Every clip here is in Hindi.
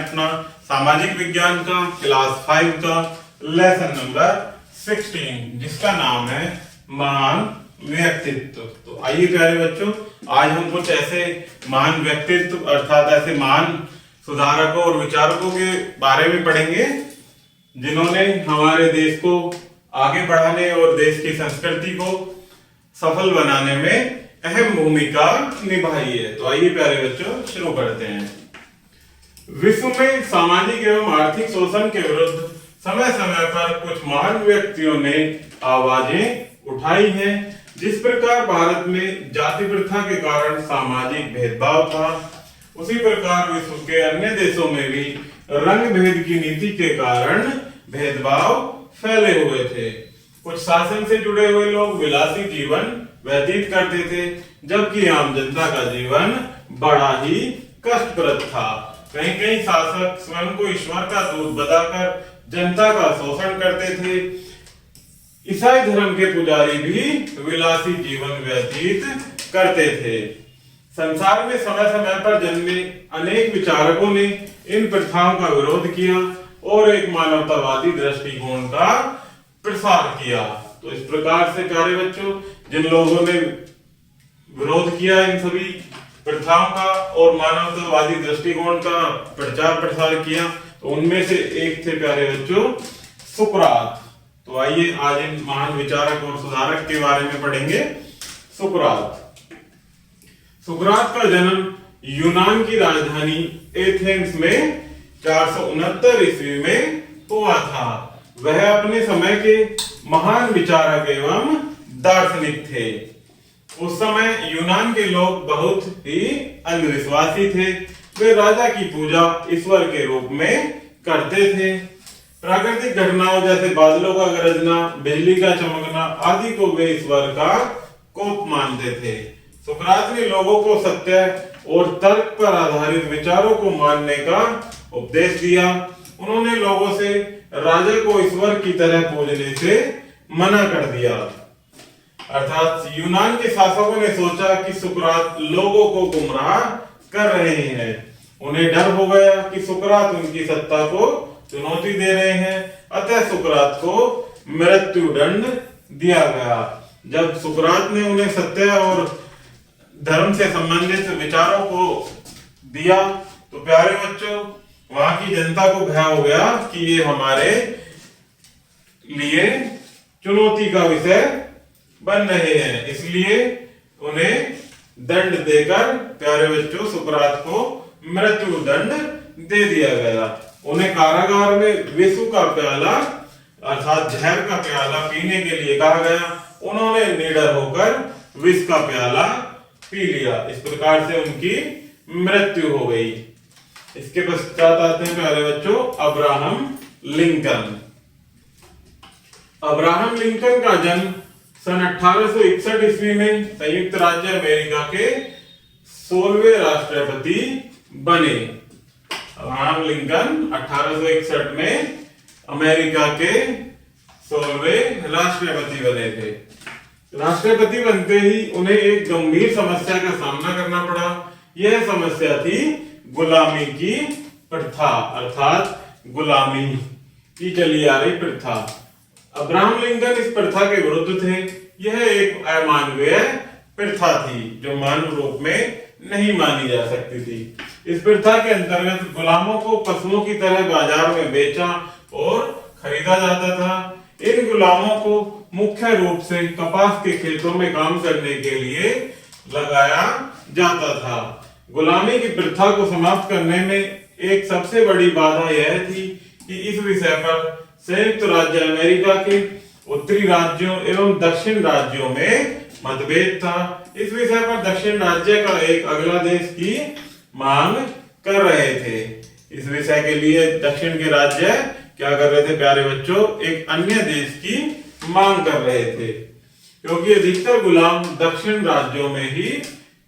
अपना सामाजिक विज्ञान का क्लास 5 का लेसन नंबर 16, जिसका नाम है महान व्यक्तित्व। तो आइए प्यारे बच्चों, आज हम कुछ ऐसे महान व्यक्तित्व अर्थात ऐसे महान सुधारकों और विचारकों के बारे में पढ़ेंगे जिन्होंने हमारे देश को आगे बढ़ाने और देश की संस्कृति को सफल बनाने में अहम भूमिका निभाई है। तो आइए प्यारे बच्चों शुरू करते हैं। विश्व में सामाजिक एवं आर्थिक शोषण के विरुद्ध समय समय पर कुछ महान व्यक्तियों ने आवाजें उठाई हैं। जिस प्रकार भारत में जाति प्रथा के कारण सामाजिक भेदभाव था, उसी प्रकार विश्व के अन्य देशों में भी रंग भेद की नीति के कारण भेदभाव फैले हुए थे। कुछ शासन से जुड़े हुए लोग विलासी जीवन व्यतीत करते थे, जबकि आम जनता का जीवन बड़ा ही कष्टप्रद था। कहीं कहीं शासक स्वयं को ईश्वर का दूत बताकर जनता का शोषण करते थे। ईसाई धर्म के पुजारी भी विलासी जीवन व्यतीत करते थे। संसार में समय समय पर जन्मे अनेक विचारकों ने इन प्रथाओं का विरोध किया और एक मानवतावादी दृष्टिकोण का प्रसार किया। तो इस प्रकार से प्यारे बच्चों, जिन लोगों ने विरोध किया इन सभी प्रथाओं का और मानवतावादी दृष्टिकोण का प्रचार प्रसार किया, तो उनमें से एक थे प्यारे बच्चों सुकरात। तो आइए आज इन महान विचारक और सुधारक के बारे में पढ़ेंगे। सुकरात। सुकरात का जन्म यूनान की राजधानी एथेंस में 469 ईस्वी में हुआ था। वह अपने समय के महान विचारक एवं दार्शनिक थे। उस समय यूनान के लोग बहुत ही अंधविश्वासी थे। वे राजा की पूजा ईश्वर के रूप में करते थे। प्राकृतिक घटनाओं जैसे बादलों का गरजना, बिजली का चमकना आदि को वे ईश्वर का कोप मानते थे। सुकरात ने लोगों को सत्य और तर्क पर आधारित विचारों को मानने का उपदेश दिया। उन्होंने लोगों से राजा को ईश्वर की तरह पूजने से मना कर दिया। अर्थात यूनान के शासकों ने सोचा कि सुकरात लोगों को गुमराह कर रहे हैं। उन्हें डर हो गया कि सुकरात उनकी सत्ता को चुनौती दे रहे हैं, अतः सुकरात को मृत्यु दंड दिया गया। जब सुकरात ने उन्हें सत्य और धर्म से संबंधित विचारों को दिया, तो प्यारे बच्चों, वहां की जनता को भय हो गया कि ये हमारे लिए चुनौती का विषय बन रहे हैं। इसलिए उन्हें दंड देकर प्यारे बच्चों सुकरात को मृत्यु दंड दे दिया गया। उन्हें कारागार में विष का प्याला अर्थात जहर का प्याला पीने के लिए कहा गया। उन्होंने निडर होकर विष का प्याला पी लिया। इस प्रकार से उनकी मृत्यु हो गई। इसके पश्चात आते हैं प्यारे बच्चों अब्राहम लिंकन। अब्राहम लिंकन का जन्म सन 1861 ईस्वी में संयुक्त राज्य अमेरिका के 16वें राष्ट्रपति बने। अब्राहम लिंकन 1861 में अमेरिका के 16वें राष्ट्रपति बने थे। राष्ट्रपति बनते ही उन्हें एक गंभीर समस्या का सामना करना पड़ा। यह समस्या थी गुलामी की प्रथा अर्थात गुलामी की चली आ रही प्रथा। अब्राहम लिंकन इस प्रथा के विरुद्ध थे। यह एक अमानवीय प्रथा थी जो मानव रूप में नहीं मानी जा सकती थी। इस प्रथा के अंतर्गत गुलामों को पशुओं की तरह बाजार में बेचा और खरीदा जाता था। इन गुलामों को मुख्य रूप से कपास के खेतों में काम करने के लिए लगाया जाता था। गुलामी की प्रथा को समाप्त करने में एक सबसे बड़ी बाधा यह थी कि इस विषय पर संयुक्त राज्य अमेरिका के उत्तरी राज्यों एवं दक्षिण राज्यों में मतभेद था। इस विषय पर दक्षिण राज्य का एक अगला देश की मांग कर रहे थे। इस विषय के लिए दक्षिण के राज्य क्या कर रहे थे प्यारे बच्चों, एक अन्य देश की मांग कर रहे थे, क्योंकि अधिकतर गुलाम दक्षिण राज्यों में ही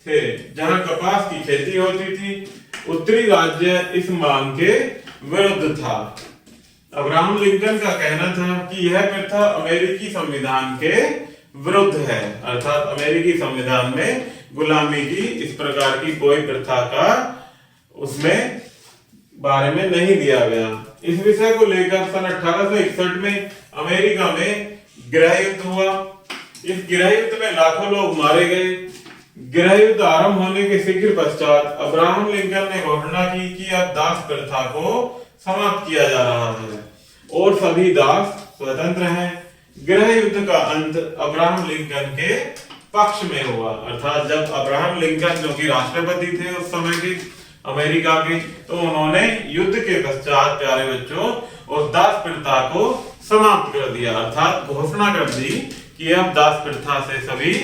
थे जहां कपास की खेती होती थी। उत्तरी राज्य इस मांग के विरुद्ध था। अब्राहम लिंकन का कहना था कि यह प्रथा अमेरिकी संविधान के विरुद्ध है, अर्थात अमेरिकी संविधान में गुलामी की इस प्रकार की कोई प्रथा का उसमें बारे में नहीं दिया गया। इस विषय को लेकर सन 1861 में अमेरिका में गृह युद्ध हुआ। इस गृह युद्ध में लाखों लोग मारे गए। गृह युद्ध आरंभ होने के शीघ्र पश्चात अब्राहम लिंकन ने घोषणा की कि अब दास प्रथा को समाप्त किया जा रहा है और सभी दास स्वतंत्र हैं। गृह युद्ध का अंत अब्राहम लिंकन के पक्ष में हुआ, अर्थात जब अब्राहम लिंकन जो कि राष्ट्रपति थे उस समय के अमेरिका के, तो उन्होंने युद्ध के पश्चात प्यारे बच्चों उस दास प्रथा को समाप्त कर दिया, अर्थात घोषणा कर दी कि अब दास प्रथा से सभी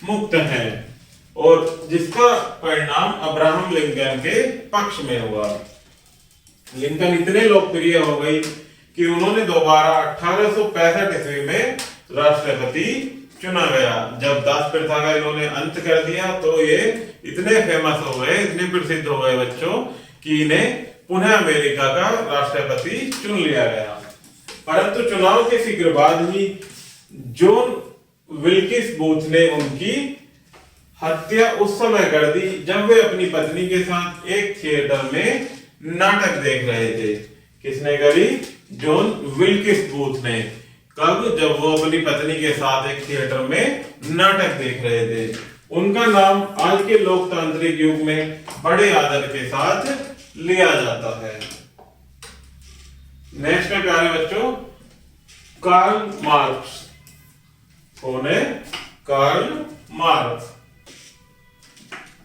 मुक्त हैं, और जिसका परिणाम अब्राहम लिंकन के पक्ष में हुआ। लिंकन इतने लोकप्रिय हो गई कि उन्होंने दोबारा 1865 ईस्वी में राष्ट्रपति चुना गया। जब दास प्रथा का इन्होंने अंत कर दिया तो ये इतने फेमस हो गए, इतने प्रसिद्ध हो गए बच्चों कि इन्हें पुनः अमेरिका का राष्ट्रपति चुन लिया गया। परंतु चुनाव के शीघ्र बाद ही जॉन विल्किस बूथ ने उनकी हत्या उस समय कर दी जब वे अपनी पत्नी के साथ एक थिएटर में नाटक देख रहे थे। किसने करी? जॉन विल्किस बूथ ने। कब? जब वो अपनी पत्नी के साथ एक थिएटर में नाटक देख रहे थे। उनका नाम आज के लोकतांत्रिक युग में बड़े आदर के साथ लिया जाता है। नेक्स्ट है प्यारे बच्चों कार्ल मार्क्स। कौन है? Karl Marx.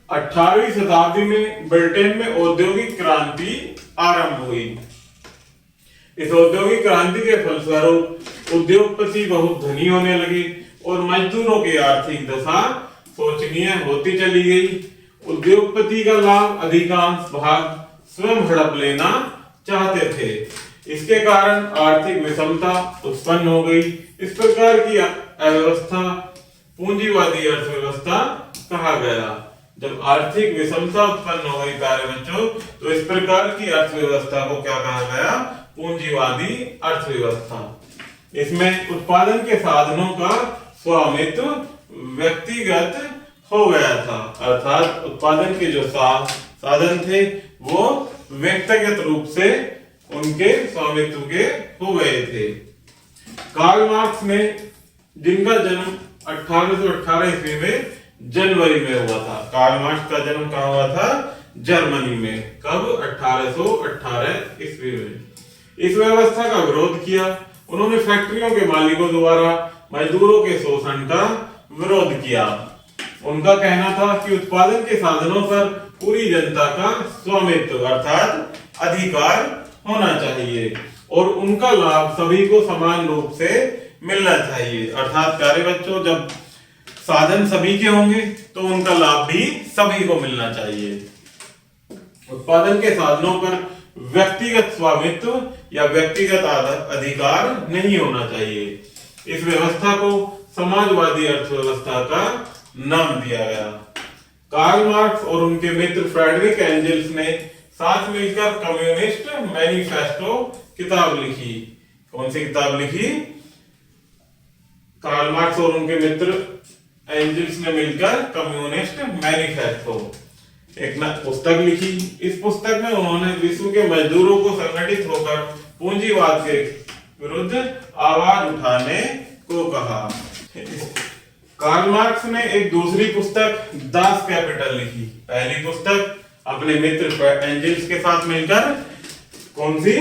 18वीं शताब्दी में ब्रिटेन में औद्योगिक क्रांति आरंभ हुई। इस औद्योगिक क्रांति के फलस्वरूप उद्योगपति बहुत धनी होने लगे और मजदूरों की आर्थिक दशा शोचनीय होती चली गई। उद्योगपति का लाभ अधिकांश भाग स्वयं हड़प लेना चाहते थे। इसके कारण आर्थिक विषमता उत्पन्न हो गई। इस प्रकार की अव्यवस्था पूंजीवादी अर्थव्यवस्था कहा गया। जब आर्थिक विषमता उत्पन्न हो गई प्यारे बच्चों, तो इस प्रकार की अर्थव्यवस्था को क्या कहा गया? पूंजीवादी अर्थव्यवस्था। इसमें उत्पादन के साधनों का स्वामित्व व्यक्तिगत हो गया था, अर्थात उत्पादन के जो साधन थे वो व्यक्तिगत रूप से उनके स्वामित्व के हो गए थे। कार्ल मार्क्स ने, जिनका जन्म 1818 ईस्वी में जनवरी में हुआ था। कार्ल मार्क्स का जन्म कहाँ हुआ था? जर्मनी में। कब? 1818 ईस्वी में। इस व्यवस्था का विरोध किया। उन्होंने फैक्ट्रियों के मालिकों द्वारा मजदूरों के शोषण का विरोध किया। उनका कहना था कि उत्पादन के साधनों पर पूरी जनता का स्वामित्व अर्थात अधिकार होना चाहिए और उनका लाभ सभी को समान रूप से मिलना चाहिए। अर्थात प्यारे बच्चों, जब साधन सभी के होंगे तो उनका लाभ भी सभी को मिलना चाहिए। उत्पादन के साधनों पर व्यक्तिगत स्वामित्व या व्यक्तिगत अधिकार नहीं होना चाहिए। इस व्यवस्था को समाजवादी अर्थव्यवस्था का नाम दिया गया। कार्ल मार्क्स और उनके मित्र फ्रेडरिक एंजल्स ने साथ मिलकर कम्युनिस्ट मैनिफेस्टो किताब लिखी। कौन सी किताब लिखी? कार्ल मार्क्स और उनके मित्र एंजल्स ने मिलकर कम्युनिस्ट मैनिफेस्टो एक पुस्तक लिखी। इस पुस्तक में उन्होंने विश्व के मजदूरों को संगठित होकर पूंजीवाद के विरुद्ध आवाज उठाने को कहा। कार्ल मार्क्स ने एक दूसरी पुस्तक दास कैपिटल लिखी। पहली पुस्तक अपने मित्र एंजल्स के साथ मिलकर, कौन सी?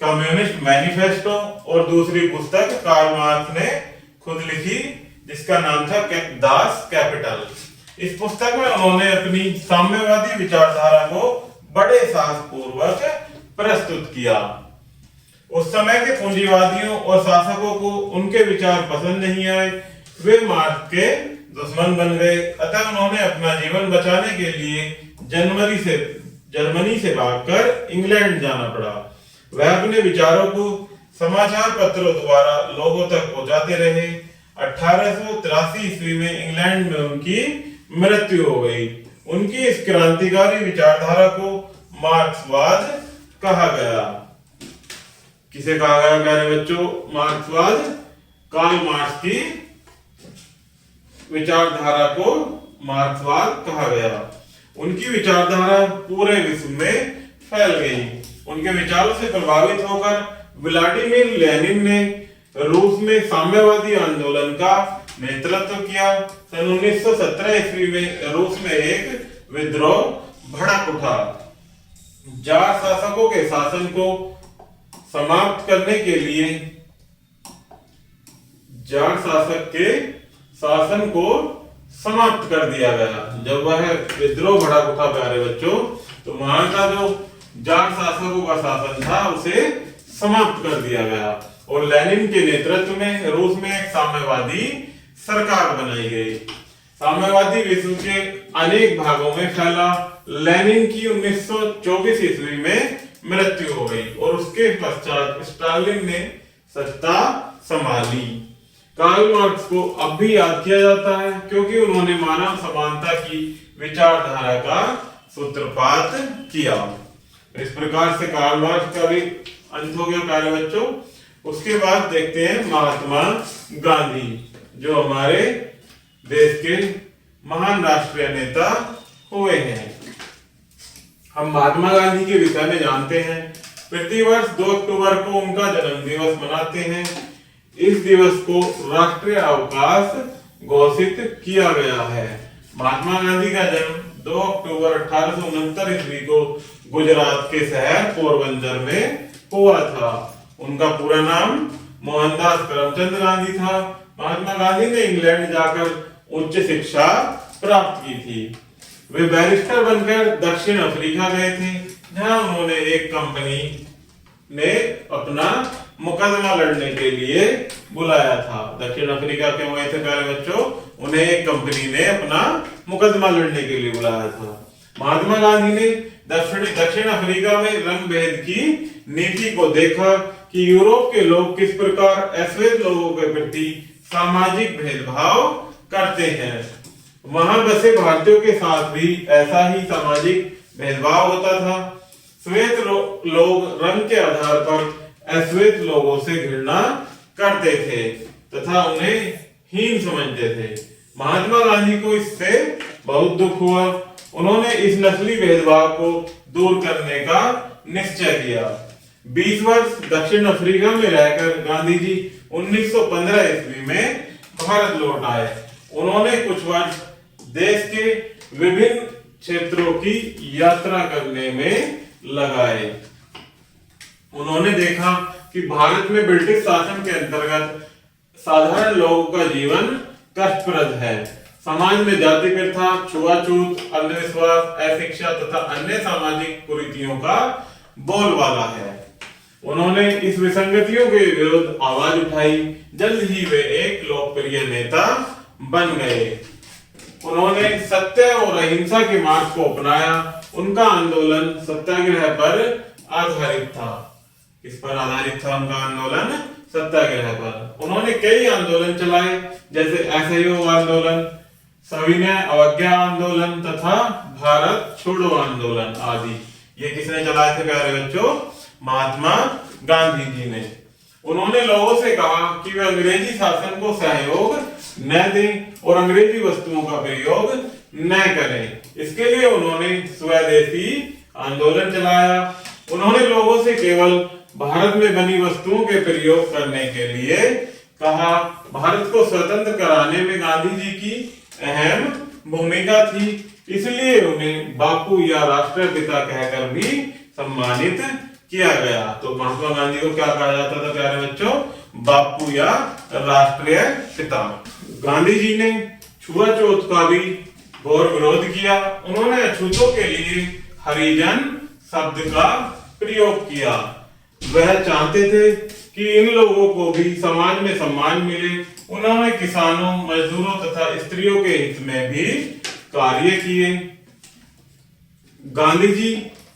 कम्युनिस्ट मैनिफेस्टो, और दूसरी पुस्तक कार्ल मार्क्स ने खुद लिखी जिसका नाम था दास कैपिटल। इस पुस्तक में उन्होंने अपनी साम्यवादी विचारधारा को बड़े साहसपूर्वक प्रस्तुत किया। उस समय के पूंजीवादियों और शासकों को उनके विचार पसंद नहीं आए। वे मार्क्स के दुश्मन बन गए। अतः उन्होंने अपना जीवन बचाने के लिए जर्मनी से भागकर इंग्लैंड जाना पड़ा। वह अपने विचारों को समाचार पत्रों द्वारा लोगों तक पहुंचाते रहे। 1883 ईस्वी में इंग्लैंड में उनकी मृत्यु हो गई। उनकी इस क्रांतिकारी विचारधारा को मार्क्सवाद कहा गया। किसे कहा गया प्यारे बच्चों? मार्क्सवाद। कार्ल मार्क्स की विचारधारा को मार्क्सवाद कहा गया। उनकी विचारधारा पूरे विश्व में फैल गई। उनके विचारों से प्रभावित होकर व्लादिमीर लेनिन ने रूस में साम्यवादी आंदोलन का नेतृत्व किया। सन 1917 ईस्वी में रूस में एक विद्रोह भड़क उठा। जार शासकों के शासन को समाप्त करने के लिए जार शासक के शासन को समाप्त कर दिया गया। जब वह विद्रोह भड़क उठा प्यारे बच्चों, तो वहां का जो जार शासकों का शासन था उसे समाप्त कर दिया गया और लेनिन के नेतृत्व में रूस में एक साम्यवादी सरकार बनाई गई। साम्यवादी विश्व के अनेक भागों में फैला। लेनिन की 1924 ईस्वी में मृत्यु हो गई और उसके पश्चात स्टालिन ने सत्ता संभाली। कार्ल मार्क्स को अब भी याद किया जाता है क्योंकि उन्होंने मानव समानता की विचारधारा का सूत्रपात किया। इस प्रकार से कार्ल मार्क्स का भी अंत हो गया प्यारे बच्चों। उसके बाद देखते हैं महात्मा गांधी, जो हमारे देश के महान राष्ट्रीय नेता हुए हैं। हम महात्मा गांधी के विषय में जानते हैं। प्रतिवर्ष 2 अक्टूबर को उनका जन्म दिवस मनाते हैं। इस दिवस को राष्ट्रीय अवकाश घोषित किया गया है। महात्मा गांधी का जन्म 2 अक्टूबर 1869 ईस्वी को गुजरात के शहर पोरबंदर में हुआ था। उनका पूरा नाम मोहनदास करमचंद गांधी था। महात्मा गांधी ने इंग्लैंड जाकर उच्च शिक्षा प्राप्त की थी। वे बैरिस्टर बनकर दक्षिण अफ्रीका गए थे, जहां उन्होंने एक कंपनी ने अपना मुकदमा लड़ने के लिए बुलाया था। दक्षिण अफ्रीका के हुए थे प्यारे बच्चों, उन्हें एक कंपनी ने अपना मुकदमा लड़ने के लिए बुलाया था। महात्मा गांधी ने दक्षिण अफ्रीका में रंग भेद की नीति को देखा कि यूरोप के लोग किस प्रकार अश्वेत लोगों के प्रति सामाजिक भेदभाव करते हैं। वहां बसे भारतीयों के साथ भी ऐसा ही सामाजिक भेदभाव होता था। श्वेत लोग रंग के आधार पर अश्वेत लोगों से घृणा करते थे तथा उन्हें हीन समझते थे। महात्मा गांधी को इससे बहुत दुख हुआ। उन्होंने इस नस्ली भेदभाव को दूर करने का निश्चय किया। 20 वर्ष दक्षिण अफ्रीका में रहकर गांधी जी 1915 ईस्वी में भारत लौट आए। उन्होंने कुछ वर्ष देश के विभिन्न क्षेत्रों की यात्रा करने में लगाए। उन्होंने देखा कि भारत में ब्रिटिश शासन के अंतर्गत साधारण लोगों का जीवन कष्टप्रद है। समाज में जाति प्रथा, छुआछूत, अंधविश्वास, अशिक्षा तथा अन्य सामाजिक कुरीतियों का बोलबाला है। उन्होंने इस विसंगतियों के विरुद्ध आवाज उठाई। जल्द ही वे एक लोकप्रिय नेता बन गए। उन्होंने सत्य और अहिंसा के मार्ग को अपनाया। उनका आंदोलन सत्याग्रह पर आधारित था। इस पर आधारित था उनका आंदोलन, सत्याग्रह पर। उन्होंने कई आंदोलन चलाए, जैसे असहयोग आंदोलन, सविनय अवज्ञा आंदोलन तथा भारत छोड़ो आंदोलन आदि। ये किसने चलाए थे प्यारे बच्चों? महात्मा गांधी जी ने। उन्होंने लोगों से कहा कि वे अंग्रेजी शासन को सहयोग न दें और अंग्रेजी वस्तुओं का प्रयोग न करें। इसके लिए उन्होंने स्वदेशी आंदोलन चलाया। उन्होंने लोगों से केवल भारत में बनी वस्तुओं के प्रयोग करने के लिए कहा। भारत को स्वतंत्र कराने में गांधी जी की अहम भूमिका थी, इसलिए उन्हें बापू या राष्ट्रीय पिता कहकर भी सम्मानित किया गया। तो महात्मा गांधी को क्या कहा जाता था प्यारे बच्चों? बापू या राष्ट्रीय पिता। गांधी जी ने छुआछूत का भी घोर विरोध किया। उन्होंने अछूतों के लिए हरिजन शब्द का प्रयोग किया। वह चाहते थे कि इन लोगों को भी समाज में सम्मान मिले। उन्होंने किसानों, मजदूरों तथा स्त्रियों के हित में भी कार्य किए। गांधी जी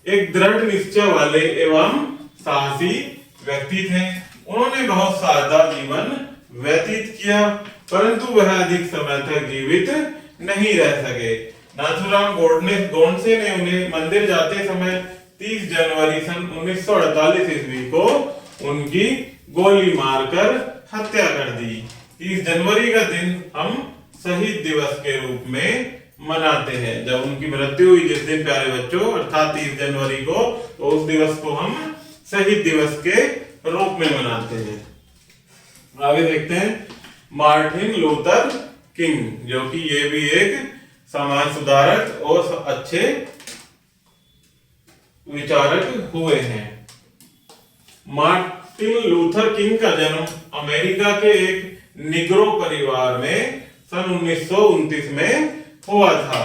एक दृढ़ निश्चय वाले एवं साहसी व्यक्ति थे। उन्होंने बहुत सादा जीवन व्यतीत किया, परंतु वह अधिक समय तक जीवित नहीं रह सके। नाथूराम गोडसे ने उन्हें मंदिर जाते समय 30 जनवरी सन 1948 ईस्वी को उनकी गोली मारकर हत्या कर दी। 30 जनवरी का दिन हम शहीद दिवस के रूप में मनाते हैं। जब उनकी मृत्यु हुई जिस दिन प्यारे बच्चों अर्थात 30 जनवरी को, तो उस दिवस को हम शहीद दिवस के रूप में मनाते हैं। आगे देखते हैं मार्टिन लूथर किंग, जो कि ये भी एक समाज सुधारक और अच्छे विचारक हुए हैं। मार्टिन लूथर किंग का जन्म अमेरिका के एक निग्रो परिवार में सन 1929 में हुआ था।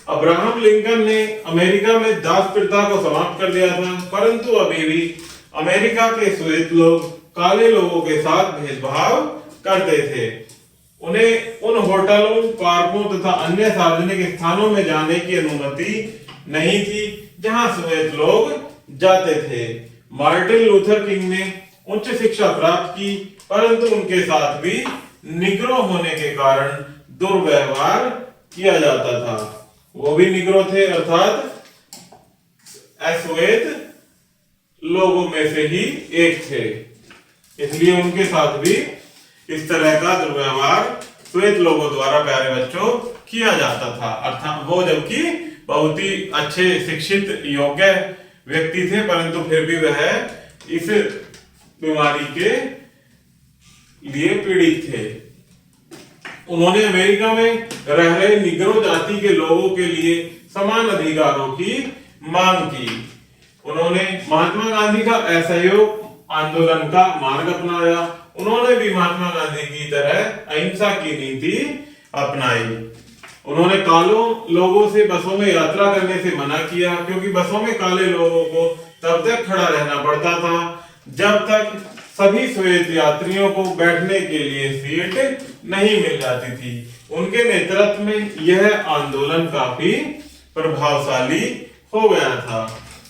अब्राहम लिंकन ने अमेरिका में दास प्रथा को समाप्त कर दिया था, परंतु अभी भी अमेरिका के श्वेत लोग काले लोगों के साथ भेदभाव करते थे। उन्हें उन होटलों, पार्कों तथा अन्य सार्वजनिक स्थानों में जाने की अनुमति नहीं थी जहां श्वेत लोग जाते थे। मार्टिन लूथर किंग ने उच्च शिक्षा प्राप्त की, परंतु उनके साथ भी निग्रो होने के कारण दुर्व्यवहार किया जाता था। वो भी निग्रो थे अर्थात अश्वेत लोगों में से ही एक थे, इसलिए उनके साथ भी इस तरह का दुर्व्यवहार श्वेत लोगों द्वारा प्यारे बच्चों किया जाता था। अर्थात वो जबकि बहुत ही अच्छे शिक्षित योग्य व्यक्ति थे, परंतु फिर भी वह इस बीमारी के लिए पीड़ित थे। उन्होंने अमेरिका में रह रहे निग्रो जाति के लोगों के लिए समान अधिकारों की मांग की। उन्होंने महात्मा गांधी का असहयोग आंदोलन का मार्ग अपनाया। उन्होंने भी महात्मा गांधी की तरह अहिंसा की नीति अपनाई। उन्होंने कालों लोगों से बसों में यात्रा करने से मना किया, क्योंकि बसों में काले लोगों को तब तक खड़ा रहना पड़ता था जब तक सभी श्वेत यात्रियों को बैठने के लिए सीट नहीं मिल जाती थी। उनके नेतृत्व में यह आंदोलन काफी प्रभावशाली हो गया था।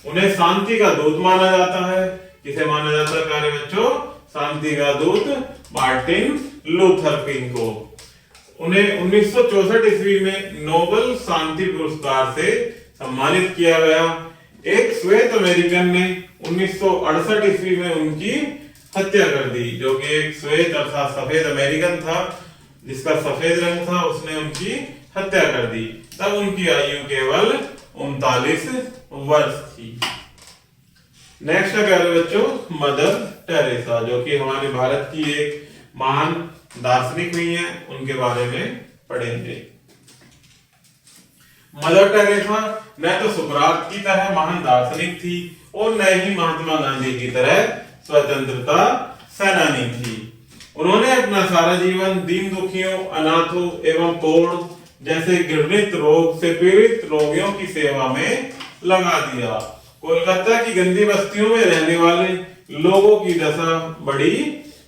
उन्हें शांति का दूत माना जाता है। किसे माना जाता है प्यारे बच्चों? शांति का दूत मार्टिन लूथर किंग को। उन्हें 1964 ईस्वी में नोबेल शांति पुरस्कार से सम्मानित किया गया। एक श्वेत अमेरिकन ने 1968 ईस्वी में उनकी हत्या कर दी, जो कि एक श्वेत अर्थात सफेद अमेरिकन था जिसका सफेद रंग था, उसने उनकी हत्या कर दी। तब उनकी आयु केवल 39 वर्ष थी। नेक्स्ट है प्यारे बच्चों मदर टेरेसा, जो कि हमारे भारत की एक महान दार्शनिक हुई है, उनके बारे में पढ़ेंगे। मदर टेरेसा न तो सुकरात की तरह महान दार्शनिक थी और न ही महात्मा गांधी की तरह स्वतंत्रता सेनानी थी। उन्होंने अपना सारा जीवन दीन दुखियों, अनाथों एवं कोढ़ जैसे घृणित रोग से पीड़ित रोगियों की सेवा में लगा दिया। कोलकाता की गंदी बस्तियों में रहने वाले लोगों की दशा बड़ी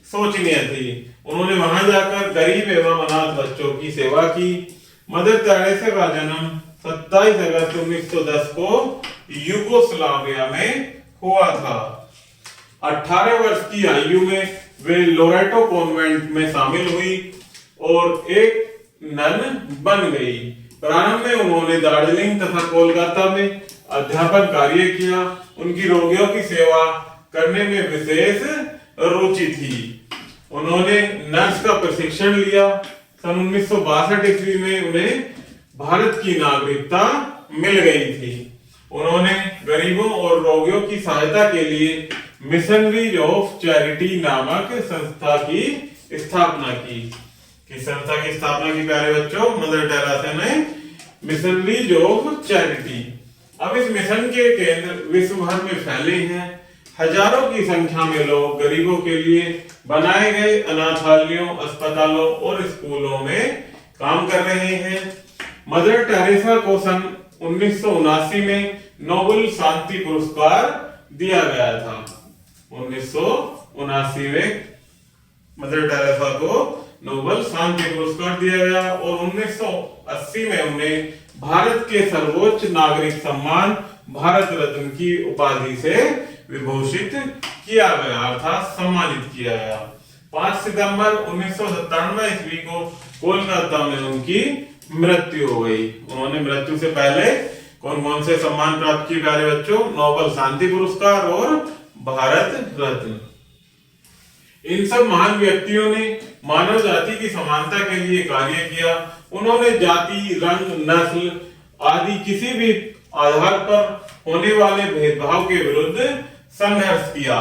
शोचनीय थी। उन्होंने वहां जाकर गरीब एवं अनाथ बच्चों की सेवा की। मदर टेरेसा का जन्म 27 अगस्त 1910 को यूगोस्लाविया में हुआ था। 18 वर्ष की आयु में वे लोरेटो कॉन्वेंट में शामिल हुई और एक नन बन गई। प्रारंभ में उन्होंने दार्जिलिंग तथा कोलकाता में अध्यापन कार्य किया। उनकी रोगियों की सेवा करने में विशेष रुचि थी। उन्होंने नर्स का प्रशिक्षण लिया। सन 1962 ईस्वी में उन्हें भारत की नागरिकता मिल गई थी। उन्होंने गरीबों और रोगियों की सहायता के लिए मिशनरीज ऑफ चैरिटी नामक संस्था की स्थापना की। किस संस्था की स्थापना की प्यारे बच्चों? मदर टेरेसा ने मिशनरीज ऑफ चैरिटी। अब इस मिशन के केंद्र विश्व भर में फैले हैं। हजारों की संख्या में लोग गरीबों के लिए बनाए गए अनाथालयों, अस्पतालों और स्कूलों में काम कर रहे हैं। मदर टेरेसा को सन 1979 में नोबेल शांति पुरस्कार दिया गया था। 1979 में मदर टेरेसा को नोबेल शांति पुरस्कार दिया गया और 1980 में उन्हें भारत के सर्वोच्च नागरिक सम्मान भारत रत्न की उपाधि से विभूषित किया गया अर्थात सम्मानित किया गया। 5 सितंबर 1997 ईस्वी को कोलकाता में उनकी मृत्यु हो गई। उन्होंने मृत्यु से पहले कौन कौन से सम्मान प्राप्त किए प्यारे बच्चों? नोबेल शांति पुरस्कार और भारत रत्न। इन सब महान व्यक्तियों ने मानव जाति की समानता के लिए कार्य किया। उन्होंने जाति, रंग, नस्ल आदि किसी भी आधार पर होने वाले भेदभाव के विरुद्ध संघर्ष किया।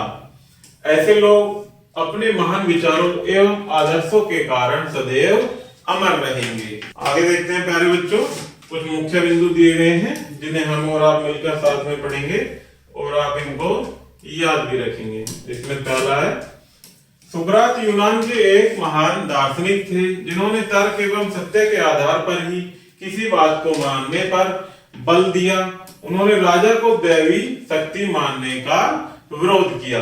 ऐसे लोग अपने महान विचारों एवं आदर्शों के कारण सदैव अमर रहेंगे। आगे देखते हैं प्यारे बच्चों, कुछ मुख्य बिंदु दिए गए हैं जिन्हें हम और आप मिलकर साथ में पढ़ेंगे और आप इनको याद भी रखेंगे। इसमें पहला है, सुकरात यूनान के एक महान दार्शनिक थे जिन्होंने तर्क एवं सत्य के आधार पर ही किसी बात को मानने पर बल दिया। उन्होंने राजा को दैवी शक्ति मानने का विरोध किया।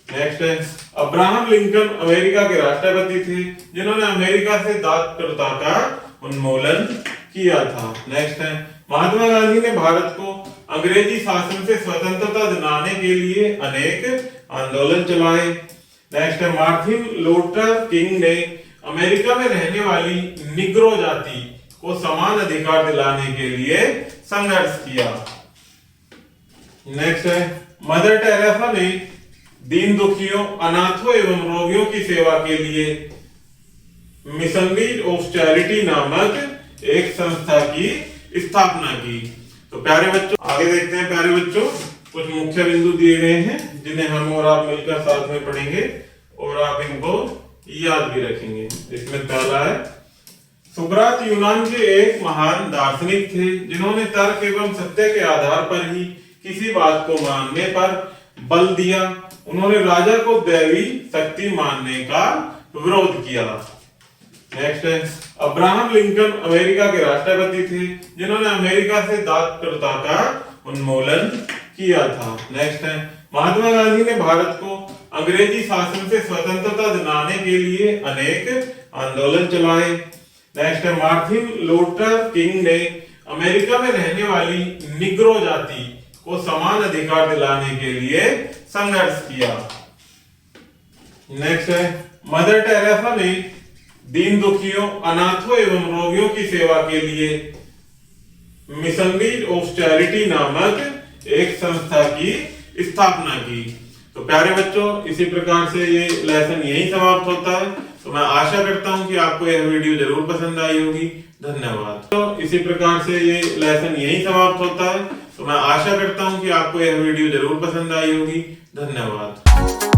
नेक्स्ट है, अब्राहम लिंकन अमेरिका के राष्ट्रपति थे जिन्होंने अमेरिका से दास प्रथा का उन्मूलन किया था। नेक्स्ट है, महात्मा गांधी ने भारत को अंग्रेजी शासन से स्वतंत्रता दिलाने के लिए अनेक आंदोलन चलाए। नेक्स्ट है, मार्टिन लूथर किंग ने अमेरिका में रहने वाली निग्रो जाति को समान अधिकार दिलाने के लिए संघर्ष किया। नेक्स्ट है, मदर टेरेसा ने दीन दुखियों, अनाथों एवं रोगियों की सेवा के लिए मिशनरीज ऑफ चैरिटी नामक एक संस्था की स्थापना की। तो प्यारे बच्चों, आगे देखते हैं प्यारे बच्चों, कुछ मुख्य बिंदु दिए गए हैं जिन्हें हम और आप मिलकर साथ में पढ़ेंगे और आप इनको याद भी रखेंगे। इसमें पहला है, सुकरात यूनान के एक महान दार्शनिक थे जिन्होंने तर्क एवं सत्य के आधार पर ही किसी बात को मानने पर बल दिया। उन्होंने राजा को दैवी शक्ति मानने का विरोध किया। नेक्स्ट है, अब्राहम लिंकन अमेरिका के राष्ट्रपति थे जिन्होंने अमेरिका से दास प्रथा का उन्मूलन किया था। नेक्स्ट है, महात्मा गांधी ने भारत को अंग्रेजी शासन से स्वतंत्रता दिलाने के लिए अनेक आंदोलन चलाए। नेक्स्ट है, मार्टिन लूथर किंग ने अमेरिका में रहने वाली निग्रो जाति को समान अधिकार दिलाने के लिए संघर्ष किया। नेक्स्ट है, मदर टेरेसा ने दीन दुखियों, अनाथों एवं रोगियों की सेवा के लिए मिशनरीज ऑफ चैरिटी नामक एक संस्था की स्थापना की। तो प्यारे बच्चों, इसी प्रकार से ये लेसन यही समाप्त होता है। तो मैं आशा करता हूं कि आपको यह वीडियो जरूर पसंद आई होगी। धन्यवाद। तो इसी प्रकार से ये लेसन यही समाप्त होता है। तो मैं आशा करता हूं कि आपको यह वीडियो जरूर पसंद आई होगी। धन्यवाद।